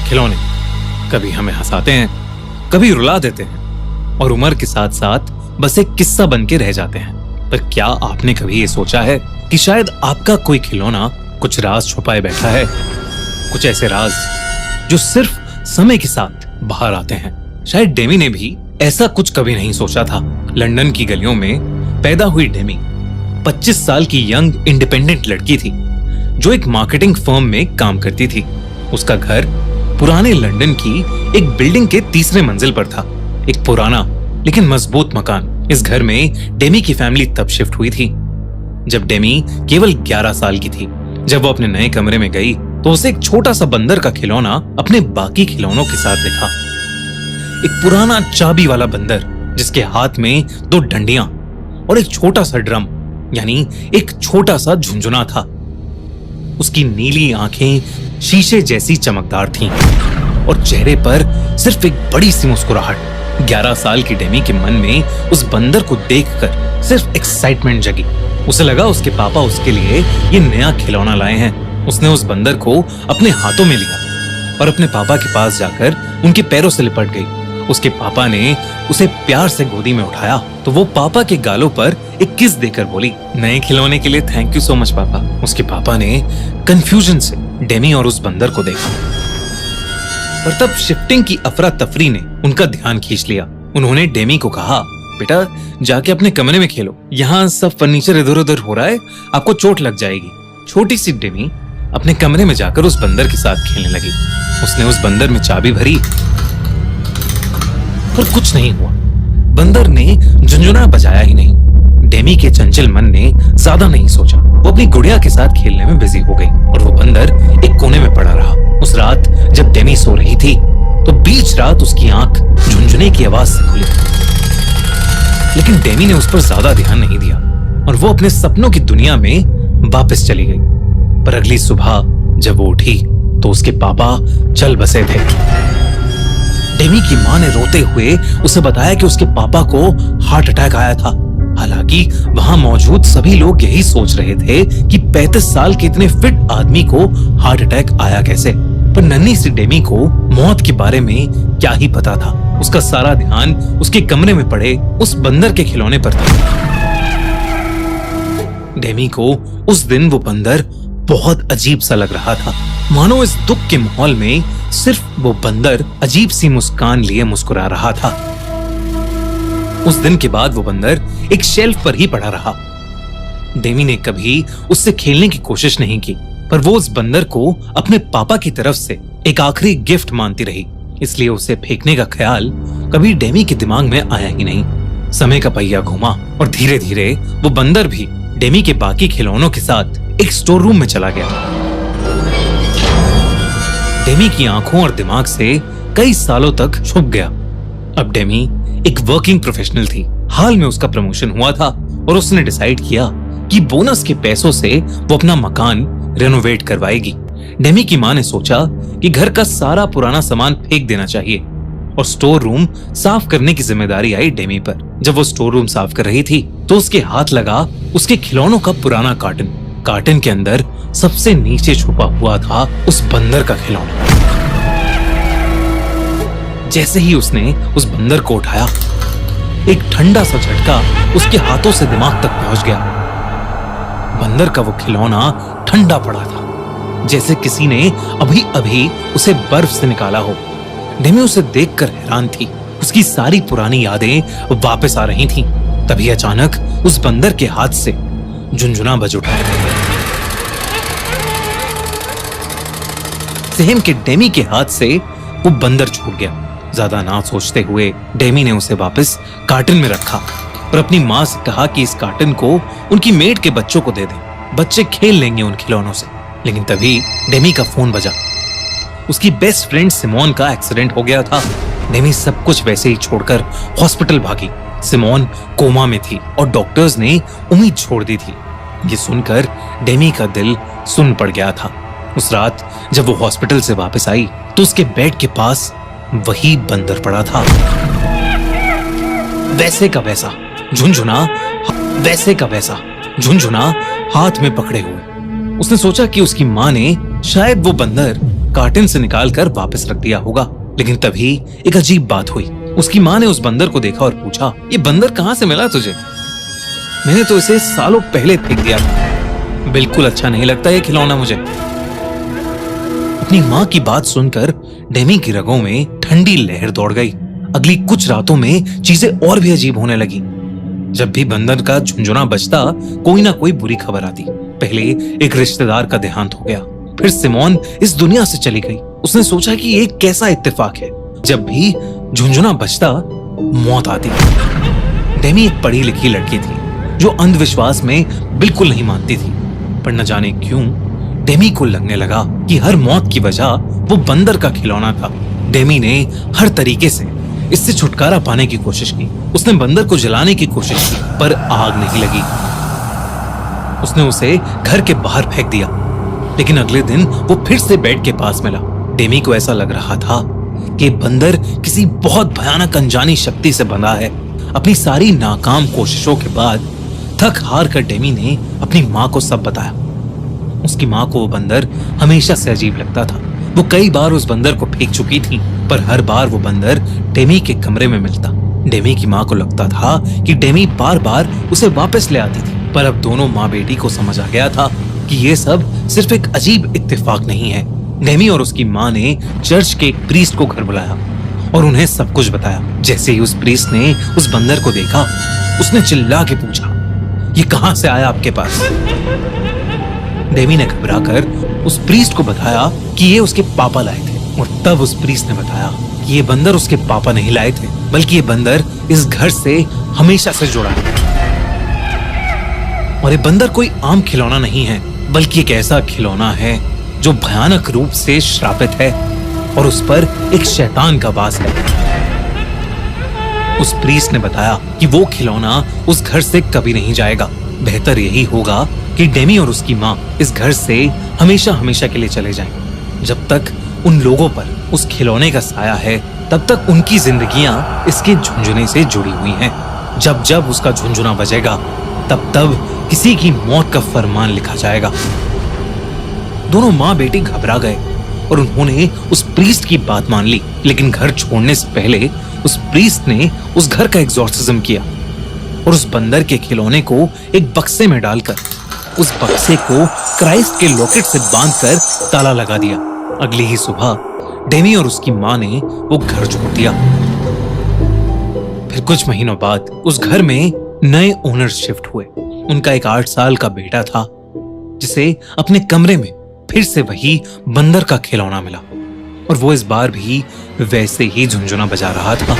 खिलौने कभी हमें हंसाते हैं, कभी रुला देते हैं और उम्र के साथ साथ बस एक किस्सा बन के रह जाते हैं। पर क्या आपने कभी ये सोचा है कि शायद आपका कोई खिलौना कुछ राज छुपाए बैठा है? कुछ ऐसे राज जो सिर्फ समय के साथ बाहर आते हैं। शायद डेमी ने भी ऐसा कुछ कभी नहीं सोचा था। लंदन की गलियों में पैदा हुई डेमी 25 साल की यंग इंडिपेंडेंट लड़की थी जो एक मार्केटिंग फर्म में काम करती थी। उसका घर पुराने लंदन की एक बिल्डिंग के तीसरे मंजिल पर था। एक पुराना लेकिन मजबूत मकान। इस घर में डेमी की फैमिली तब शिफ्ट हुई थी जब डेमी केवल 11 साल की थी। जब वो अपने नए कमरे में गई तो उसे एक छोटा सा बंदर का खिलौना अपने बाकी खिलौनों के साथ दिखा। एक पुराना चाबी वाला बंदर जिसके हाथ में 2 डंडियां और एक छोटा सा ड्रम यानी एक छोटा सा झुंझुना था। उसकी नीली आंखें शीशे जैसी चमकदार थीं और चेहरे पर सिर्फ एक बड़ी सी मुस्कुराहट। 11 साल की डेमी के मन में उस बंदर को देखकर सिर्फ एक्साइटमेंट जगी। उसे लगा उसके पापा उसके लिए ये नया खिलौना लाए हैं। उसने उस बंदर को अपने हाथों में लिया और अपने पापा के पास जाकर उनके पैरों से लिपट गई। उसके पापा ने उसे प्यार से गोदी में उठाया तो वो पापा के गालों पर एक किस देकर बोली, नए खिलौने के लिए थैंक यू सो मच पापा। उसके पापा ने कंफ्यूजन से डेमी और उस बंदर को देखा पर तब शिफ्टिंग की अफरा तफरी ने उनका ध्यान खींच लिया। उन्होंने डेमी को कहा, बेटा जाके अपने कमरे में खेलो, यहाँ सब फर्नीचर इधर उधर हो रहा है, आपको चोट लग जाएगी। छोटी सी डेमी अपने कमरे में जाकर उस बंदर के साथ खेलने लगी। उसने उस बंदर में चाबी भरी पर कुछ नहीं हुआ। बंदर ने झुंझुना बजाया ही नहीं। डेमी के चंचल मन ने ज्यादा नहीं सोचा। वो अपनी गुड़िया के साथ खेलने में बिजी हो गई और वो बंदर एक कोने में पड़ा रहा। उस रात जब डेमी सो रही थी तो बीच रात उसकी आंख झुंझुने की आवाज से खुली। लेकिन डेमी ने उस पर ज्यादा ध्यान नहीं दिया और वो अपने सपनों की दुनिया में वापस चली गई। पर अगली सुबह जब वो उठी तो उसके पापा चल बसे थे। डेमी की मां ने रोते हुए उसे बताया कि उसके पापा को हार्ट अटैक आया था। हालांकि वहां मौजूद सभी लोग यही सोच रहे थे कि 35 साल के इतने फिट आदमी को हार्ट अटैक आया कैसे। पर नन्ही सी डेमी को मौत के बारे में क्या ही पता था। उसका सारा ध्यान उसके कमरे में पड़े उस बंदर के खिलौने पर था। डेमी को उस दिन वो बंदर बहुत अजीब सा लग रहा था, मानो इस दुख के माहौल में सिर्फ वो बंदर अजीब सी मुस्कान लिए मुस्कुरा रहा था। उस दिन के बाद वो बंदर एक शेल्फ पर ही पड़ा रहा। डेमी ने कभी उससे खेलने की कोशिश नहीं की पर वो उस बंदर को अपने पापा की तरफ से एक आखिरी गिफ्ट मानती रही। इसलिए उसे फेंकने का ख्याल कभी डेमी के दिमाग में आया ही नहीं। समय का पहिया घूमा और धीरे धीरे वो बंदर भी डेमी के बाकी खिलौनों के साथ एक स्टोर रूम में चला गया। डेमी की आंखों और दिमाग से कई सालों तक छुप गया। अब डेमी एक वर्किंग प्रोफेशनल थी। हाल में उसका प्रमोशन हुआ था और उसने डिसाइड किया कि बोनस के पैसों से वो अपना मकान रेनोवेट करवाएगी। डेमी की मां ने सोचा कि घर का सारा पुराना सामान फेंक देना चाहिए और स्टोर रूम साफ करने की जिम्मेदारी आई डेमी पर। जब वो स्टोर रूम साफ कर रही थी तो उसके हाथ लगा उसके खिलौनों का पुराना कार्टन। कार्टन के अंदर सबसे नीचे छुपा हुआ था उस बंदर का खिलौना। जैसे ही उसने उस बंदर को उठाया, एक ठंडा सा झटका उसके हाथों से दिमाग तक पहुंच गया। बंदर का वो खिलौना ठंडा पड़ा था, जैसे किसी ने अभी अभी उसे बर्फ से निकाला हो। डेमी उसे देखकर हैरान थी। उसकी सारी पुरानी यादें वापस आ रही थीं। तभी अचानक उस बंदर के हाथ से झुंझुना बज उठा। सेम के डेमी के हाथ से वो बंदर छूट गया। ज्यादा ना सोचते हुए डेमी ने उसे वापस कार्टन में रखा और अपनी मां से कहा कि इस कार्टन को उनकी मेड के बच्चों को दे दें, बच्चे खेल लेंगे उन खिलौनों से। लेकिन तभी डेमी का फोन बजा। उसकी बेस्ट फ्रेंड सिमोन का एक्सीडेंट हो गया था। डेमी सब कुछ वैसे ही छोड़कर हॉस्पिटल भागी। सिमोन कोमा में थी और डॉक्टर्स ने उम्मीद छोड़ दी थी। ये सुनकर डेमी का दिल सुन पड़ गया था। उस रात जब वो हॉस्पिटल से वापस आई तो उसके बेड के पास वही बंदर पड़ा था, वैसे का वैसा झुंझुना, वैसे का वैसा झुंझुना हाथ में पकड़े हुए। उसने सोचा कि उसकी मां ने शायद वो बंदर कार्टन से निकालकर वापस रख दिया होगा। लेकिन तभी एक अजीब बात हुई। उसकी माँ ने उस बंदर को देखा और पूछा, ये बंदर कहाँ से मिला तुझे? मैंने तो इसे सालों पहले फेंक दिया था। बिल्कुल अच्छा नहीं लगता ये खिलौना मुझे। अपनी माँ की बात सुनकर डेमी की रगों में ठंडी लहर दौड़ गई। अगली कुछ रातों में चीजें और भी अजीब होने लगी। जब भी बंदर का झुंझुना बजता, कोई ना कोई बुरी खबर आती। पहले एक रिश्तेदार का देहांत हो गया, फिर सिमोन इस दुनिया से चली गई। उसने सोचा कि ये कैसा इत्तेफाक है, जब भी झुंझुना बजता मौत आती। डेमी एक पढ़ी लिखी लड़की थी जो अंधविश्वास में बिल्कुल नहीं मानती थी, पर न जाने क्यों डेमी को लगने लगा कि हर मौत की वजह वो बंदर का खिलौना था। डेमी ने हर तरीके से इससे छुटकारा पाने की कोशिश की। उसने बंदर को जलाने की कोशिश की, पर आग नहीं लगी। उसने उसे घर के बाहर फेंक दिया। लेकिन अगले दिन वो फिर से बेड के पास मिला। डेमी को ऐसा लग रहा था कि बंदर किसी बहुत भयानक अनजानी शक्ति से बंधा है। अपनी सारी नाकाम कोशिशों के बाद थक हार कर डेमी ने अपनी माँ को सब बताया। उसकी माँ को वो बंदर हमेशा से अजीब लगता था। वो कई बार उस बंदर को फेंक चुकी थी, पर हर बार वो बंदर डेमी के कमरे में मिलता। डेमी की माँ को लगता था कि डेमी बार बार उसे वापस ले आती थी, पर अब दोनों माँ बेटी को समझ आ गया था कि ये सब सिर्फ एक अजीब इत्तेफाक नहीं है। डेमी और उसकी माँ ने चर्च के एक प्रीस्ट को घर बुलाया और उन्हें सब कुछ बताया। जैसे ही उस प्रीस्ट ने उस बंदर को देखा, उसने चिल्ला के पूछा, ये कहां से आया आपके पास? डेमी ने घबराकर उस प्रीस्ट को बताया कि ये उसके पापा लाए थे। और तब उस प्रीस्ट ने बताया कि ये बंदर उसके पापा नहीं लाए थे, बल्कि ये बंदर इस घर से हमेशा से जुड़ा है। और ये बंदर कोई आम खिलौना नहीं है, बल्कि एक ऐसा खिलौना है जो भयानक रूप से श्रापित है और उस पर एक शैतान का वास है। उस प्रीस्ट ने बताया कि वो खिलौना उस घर से कभी नहीं जाएगा। बेहतर यही होगा कि डेमी और उसकी माँ इस घर से हमेशा हमेशा के लिए चले जाएं। जब तक उन लोगों पर उस खिलौने का साया है, तब तक उनकी जिंदगियां इसके झुंझुने से जुड़ी हुई हैं। जब जब उसका झुंझुना बजेगा, तब तब किसी की मौत का फरमान लिखा जाएगा। दोनों माँ बेटी घबरा गए और उन्होंने उस प्रीस्ट की बात मान ली। लेकिन घर छोड़ने से पहले उस प्रीस्ट ने उस घर का एग्जॉर्सिज्म किया और उस बंदर के खिलौने को एक बक्से में डालकर उस बक्से को क्राइस्ट के लॉकेट से बांधकर ताला लगा दिया। अगली ही सुबह डेमी और उसकी माँ ने वो घर छोड़ दिया। फिर कुछ महीनों बाद उस घर में नए ओनर शिफ्ट हुए। उनका एक 8 साल का बेटा था, जिसे अपने कमरे में फिर से वही बंदर का खिलौना मिला और वो इस बार भी वैसे ही झुंझुना बजा रहा था।